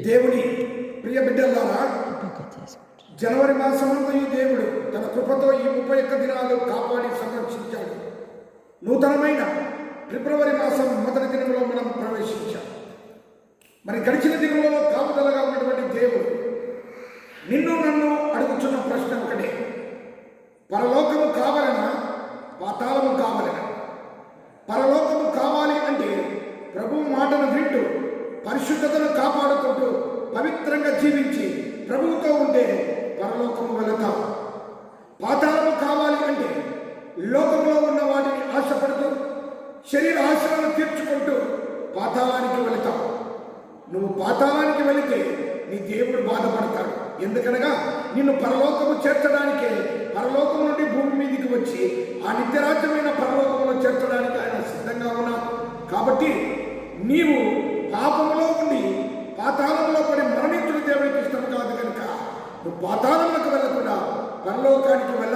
దేవుని ప్రియ బిడ్డలారా, జనవరి మాసమందు ఈ దేవుడు తన కృపతో ఈ 31 దినాలు కాపాడి సంరక్షించాడు. నూతనమైన ఫిబ్రవరి మాసం మొదటి దినంలో మనం ప్రవేశించాం. మరి గడిచిన దినంలో కాపుదలగా ఉన్నటువంటి దేవుడు నిన్ను నన్ను అడుగుతున్న ప్రశ్న ఒకటే: పరలోకము కావాలనా, పాతాళము కావాలనా? పరలోకము కావాలి అంటే ప్రభువు మాటను వింటూ పరిశుద్ధతను కాపాడుకుంటూ పవిత్రంగా జీవించి ప్రభువుతో ఉంటే పరలోకము వెళతాం. పాతాళము కావాలి అంటే లోకంలో ఉన్న వాటిని ఆశపడుతూ శరీర ఆశలను తీర్చుకుంటూ పాతాళానికి వెళతాం. నువ్వు పాతాళానికి వెళితే నీ దేవుడు బాధపడతాడు. ఎందుకనగా నిన్ను పరలోకము చేర్చడానికే పరలోకం నుండి భూమి మీదికి వచ్చి ఆ నిత్యరాజ్యమైన పరలోకంలో చేర్చడానికి ఆయన సిద్ధంగా ఉన్నాడు. కాబట్టి నీవు పాపములో ఉండి పాతాళంలో పడి మరణించిన దేవుడికి ఇష్టం కాదు కనుక నువ్వు పాతాళంలోకి వెళ్ళకుండా పరలోకానికి వెళ్ళ